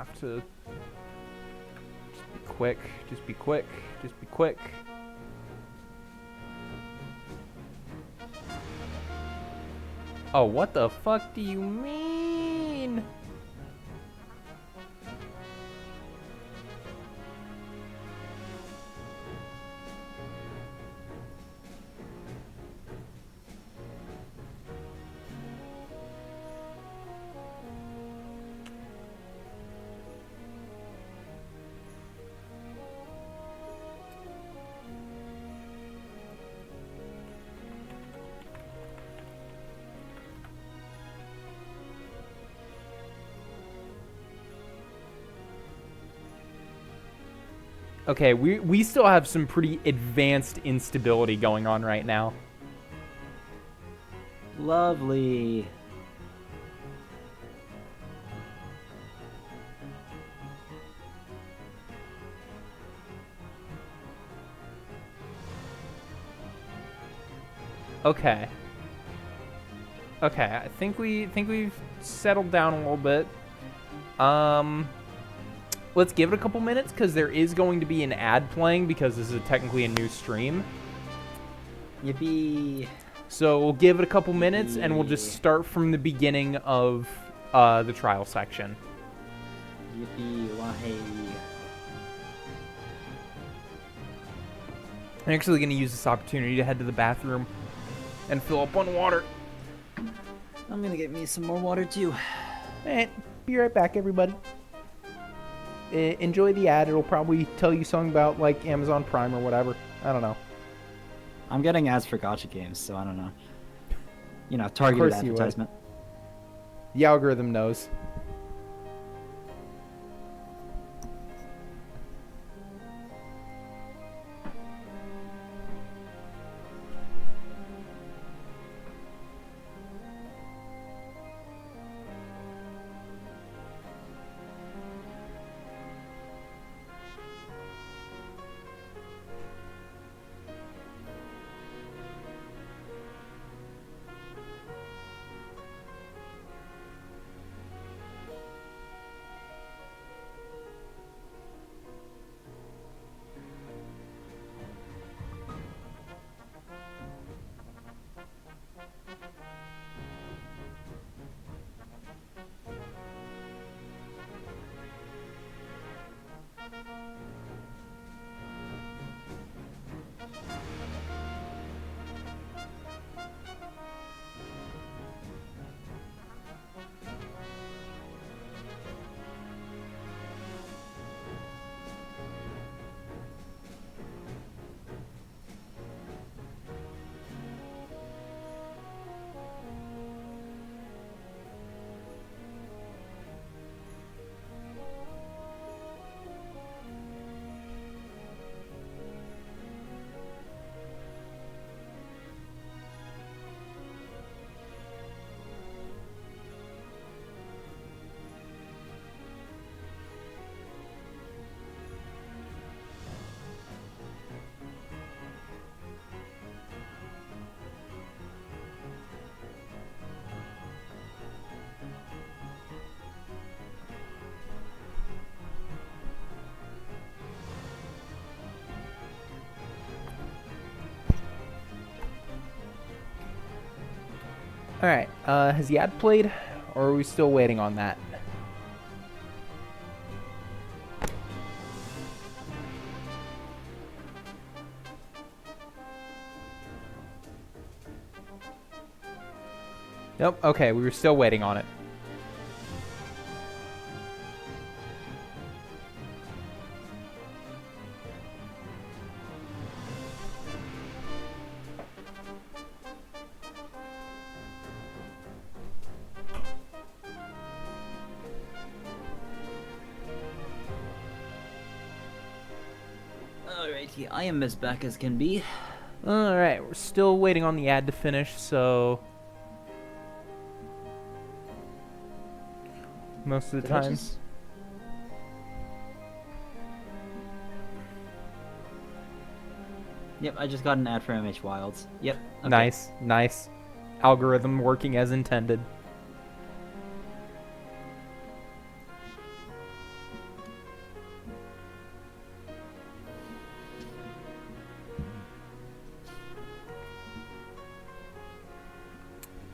have to just be quick. Just be quick. Just be quick. Oh, what the fuck do you mean? Okay, we still have some pretty advanced instability going on right now. Lovely. Okay. Okay, I think we've settled down a little bit. Let's give it a couple minutes because there is going to be an ad playing because this is technically a new stream. Yippee. So we'll give it a couple minutes and we'll just start from the beginning of the trial section. Yippee wahey. I'm actually going to use this opportunity to head to the bathroom and fill up on water. I'm gonna get me some more water too. Alright, be right back, everybody. Enjoy the ad. It'll probably tell you something about, like, Amazon Prime or whatever. I don't know. I'm getting ads for gacha games, so I don't know. You know, targeted advertisement. The algorithm knows. Alright, has the ad played? Or are we still waiting on that? Nope, okay, we were still waiting on it. Alrighty, I am as back as can be. Alright, we're still waiting on the ad to finish, so... Most of the time... Yep, I just got an ad for MH Wilds. Yep. Okay. Nice, nice. Algorithm working as intended.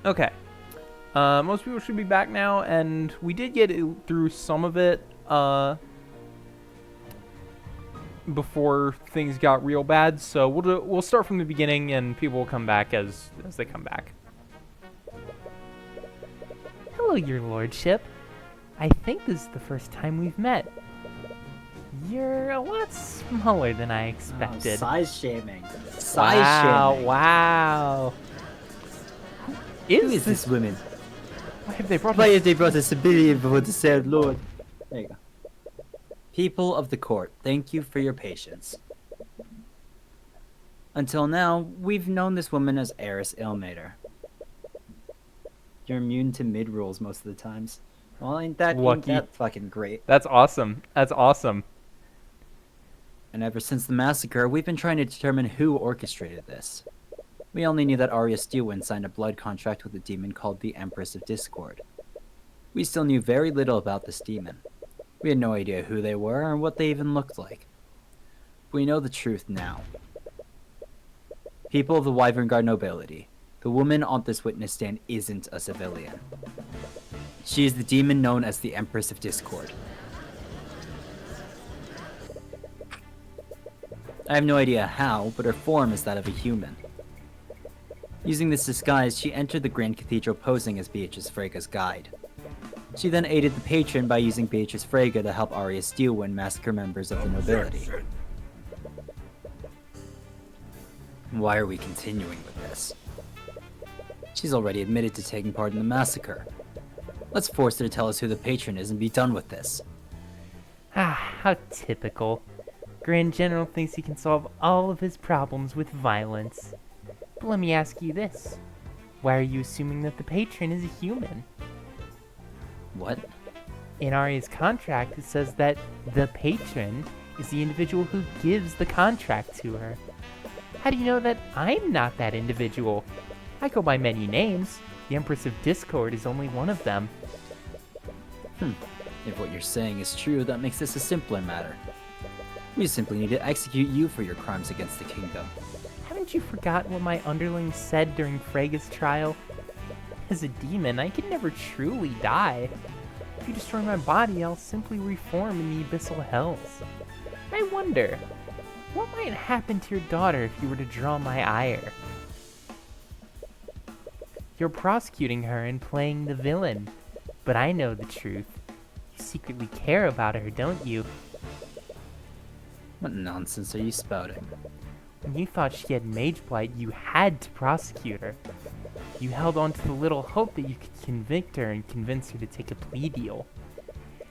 Okay. Most people should be back now, and we did get through some of it before things got real bad. So we'll start from the beginning, and people will come back as they come back. Hello, your lordship. I think this is the first time we've met. You're a lot smaller than I expected. Oh, size shaming. Size shaming. Wow. Who is this woman? Why have they brought Why have they brought a civilian before the said lord? There you go. People of the court, thank you for your patience. Until now, we've known this woman as Heiress Ilmater. You're immune to mid-rolls most of the times. Well, ain't that fucking great? That's awesome. That's awesome. And ever since the massacre, we've been trying to determine who orchestrated this. We only knew that Arya Steelwind signed a blood contract with a demon called the Empress of Discord. We still knew very little about this demon. We had no idea who they were or what they even looked like. We know the truth now. People of the Wyvern Guard nobility, the woman on this witness stand isn't a civilian. She is the demon known as the Empress of Discord. I have no idea how, but her form is that of a human. Using this disguise, she entered the Grand Cathedral posing as Beatrice Frega's guide. She then aided the patron by using Beatrice Frega to help Arya Steelwind massacre members of the nobility. Why are we continuing with this? She's already admitted to taking part in the massacre. Let's force her to tell us who the patron is and be done with this. How typical. Grand General thinks he can solve all of his problems with violence. But let me ask you this. Why are you assuming that the patron is a human? What? In Arya's contract, it says that the patron is the individual who gives the contract to her. How do you know that I'm not that individual? I go by many names. The Empress of Discord is only one of them. If what you're saying is true, that makes this a simpler matter. We simply need to execute you for your crimes against the kingdom. Haven't you forgotten what my underlings said during Frega's trial? As a demon, I can never truly die. If you destroy my body, I'll simply reform in the abyssal hells. I wonder, what might happen to your daughter if you were to draw my ire? You're prosecuting her and playing the villain, but I know the truth. You secretly care about her, don't you? What nonsense are you spouting? When you thought she had mage blight, you had to prosecute her. You held on to the little hope that you could convict her and convince her to take a plea deal.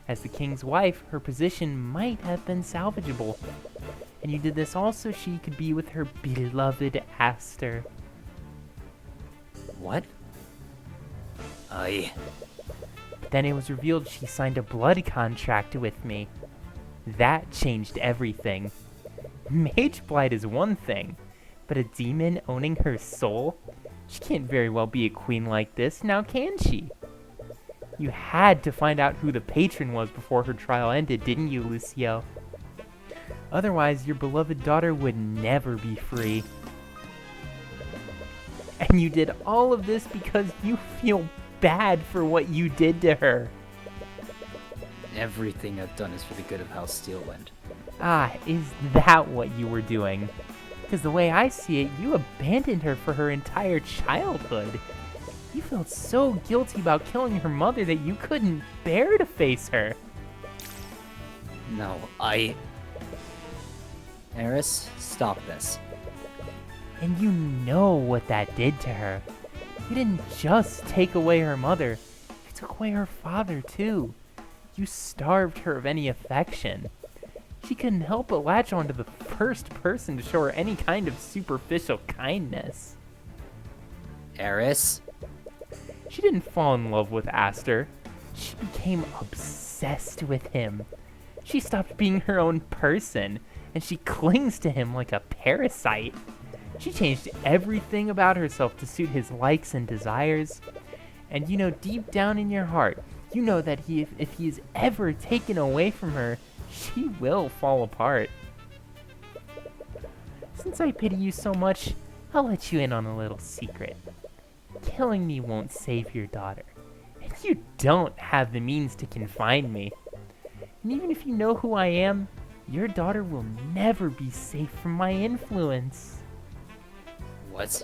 As the king's wife, her position might have been salvageable. And you did this all so she could be with her beloved Aster. What? But then it was revealed she signed a blood contract with me. That changed everything. Mage blight is one thing, but a demon owning her soul? She can't very well be a queen like this, now can she? You had to find out who the patron was before her trial ended, didn't you, Lucio? Otherwise, your beloved daughter would never be free. And you did all of this because you feel bad for what you did to her. Everything I've done is for the good of House Steelwind. Is that what you were doing? Because the way I see it, you abandoned her for her entire childhood. You felt so guilty about killing her mother that you couldn't bear to face her. No, Eris, stop this. And you know what that did to her. You didn't just take away her mother, you took away her father too. You starved her of any affection. She couldn't help but latch onto the first person to show her any kind of superficial kindness. Eris? She didn't fall in love with Aster. She became obsessed with him. She stopped being her own person, and she clings to him like a parasite. She changed everything about herself to suit his likes and desires. And you know, deep down in your heart, you know that if he is ever taken away from her, she will fall apart. Since I pity you so much, I'll let you in on a little secret. killing me won't save your daughter. And you don't have the means to confine me. And even if you know who I am, your daughter will never be safe from my influence. What?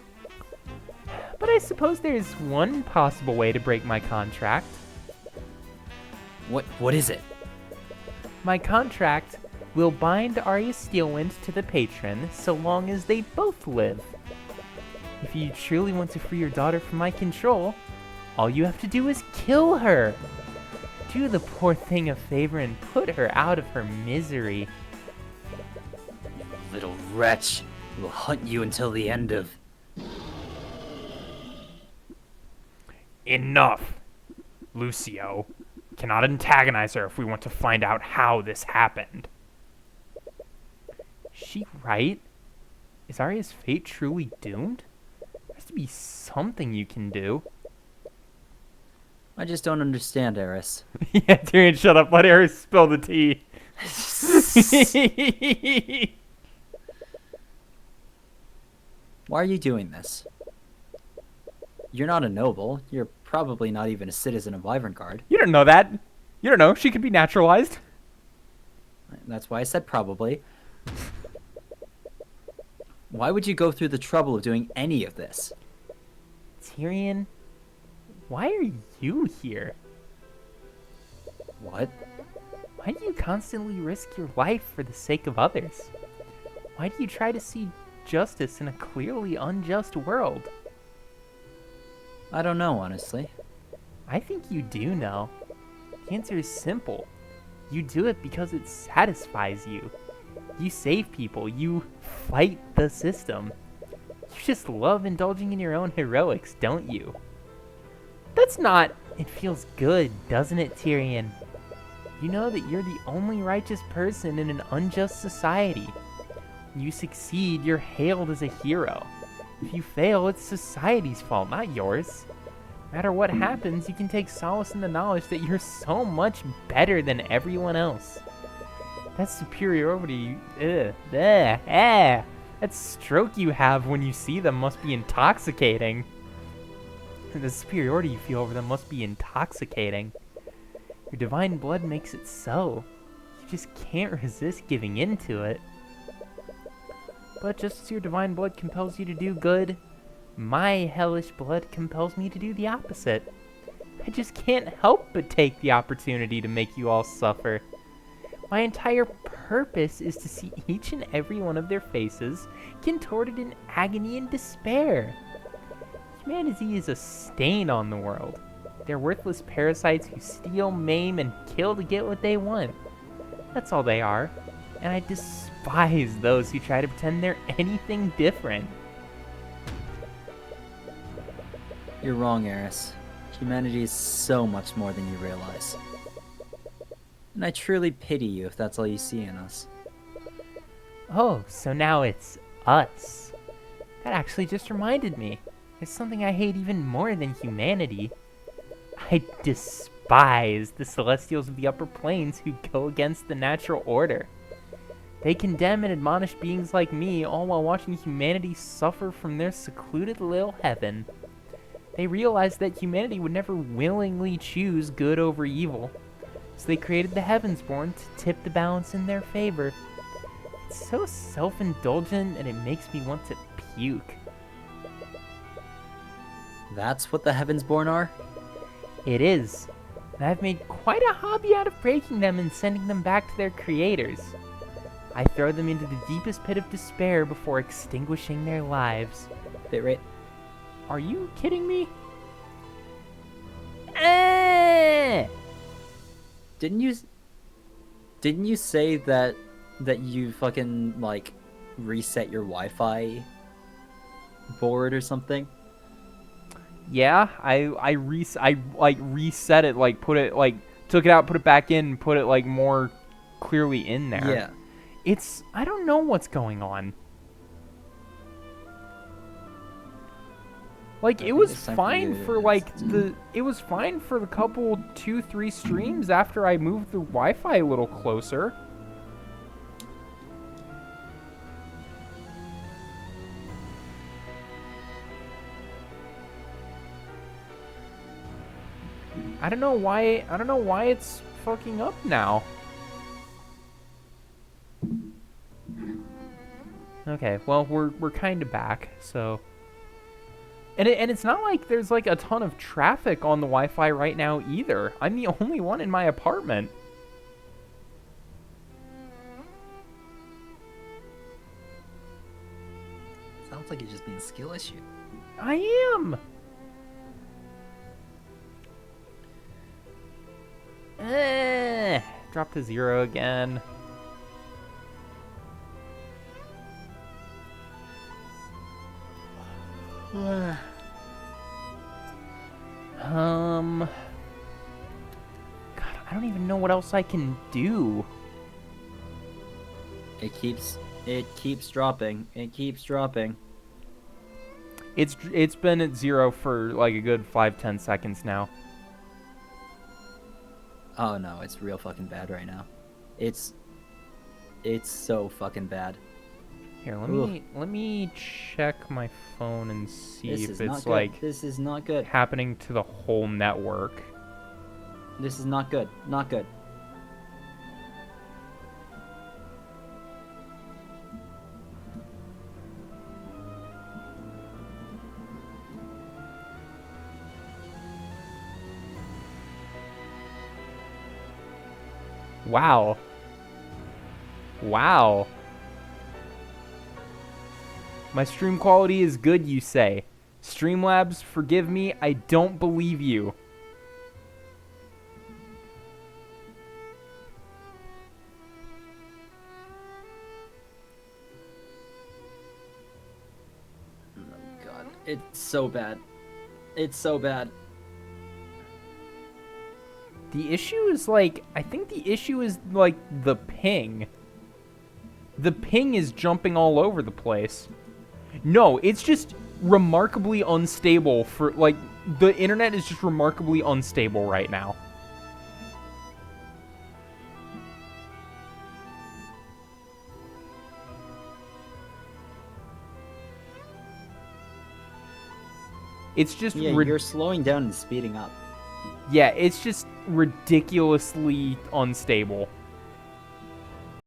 But I suppose there's one possible way to break my contract. What is it? My contract will bind Arya Steelwind to the patron so long as they both live. If you truly want to free your daughter from my control, all you have to do is kill her. Do the poor thing a favor and put her out of her misery. Little wretch. We will hunt you until the end of... Enough! Lucio. Cannot antagonize her if we want to find out how this happened. Is she right? Is Arya's fate truly doomed? There has to be something you can do. I just don't understand, Eris. Yeah, Tyrion, shut up. Let Aerys spill the tea. Why are you doing this? You're not a noble. You're probably not even a citizen of Wyverngard. You don't know that. You don't know. She could be naturalized. That's why I said probably. Why would you go through the trouble of doing any of this? Tyrion, why are you here? What? Why do you constantly risk your life for the sake of others? Why do you try to see justice in a clearly unjust world? I don't know, honestly. I think you do know. The answer is simple. You do it because it satisfies you. You save people. You fight the system. You just love indulging in your own heroics, don't you? That's not... It feels good, doesn't it, Tyrion? You know that you're the only righteous person in an unjust society. When you succeed, you're hailed as a hero. If you fail, it's society's fault, not yours. No matter what happens, you can take solace in the knowledge that you're so much better than everyone else. That superiority, that stroke you have when you see them must be intoxicating. The superiority you feel over them must be intoxicating. Your divine blood makes it so. You just can't resist giving into it. But just as your divine blood compels you to do good, my hellish blood compels me to do the opposite. I just can't help but take the opportunity to make you all suffer. My entire purpose is to see each and every one of their faces contorted in agony and despair. Humanity is a stain on the world. They're worthless parasites who steal, maim, and kill to get what they want. That's all they are. And I despise those who try to pretend they're anything different. You're wrong, Eris. Humanity is so much more than you realize. And I truly pity you if that's all you see in us. Oh, so now it's us. That actually just reminded me. There's something I hate even more than humanity. I despise the Celestials of the upper planes who go against the natural order. They condemn and admonish beings like me, all while watching humanity suffer from their secluded little heaven. They realized that humanity would never willingly choose good over evil, so they created the Heavensborn to tip the balance in their favor. It's so self-indulgent and it makes me want to puke. That's what the Heavensborn are? It is, and I've made quite a hobby out of breaking them and sending them back to their creators. I throw them into the deepest pit of despair before extinguishing their lives. Bitrate. Are you kidding me? Eh! Didn't you say that you fucking like reset your Wi-Fi board or something? Yeah, I reset it, like put it, like took it out, put it back in, and put it like more clearly in there. Yeah. I don't know what's going on. Like, it was fine for like it was fine for the couple 2-3 streams after I moved the Wi-Fi a little closer. I don't know why. I don't know why it's fucking up now. Okay, well we're kind of back, so. And it's not like there's like a ton of traffic on the Wi-Fi right now either. I'm the only one in my apartment. Sounds like you're just being skill issue. I am. Drop to 0 again. God, I don't even know what else I can do. It keeps dropping. It keeps dropping. It's been at 0 for like a good 5-10 seconds now. Oh no, it's real fucking bad right now. It's so fucking bad. Here, let me check my phone and see This if is it's not good. like This is not good. happening to the whole network. This is not good. Not good. Wow. Wow. My stream quality is good, you say. Streamlabs, forgive me, I don't believe you. Oh god. It's so bad. It's so bad. The issue is like, I think the issue is like the ping. The ping is jumping all over the place. No, it's just remarkably unstable for, like, the internet is just remarkably unstable right now. It's just Yeah, you're slowing down and speeding up. yeah, it's just ridiculously unstable.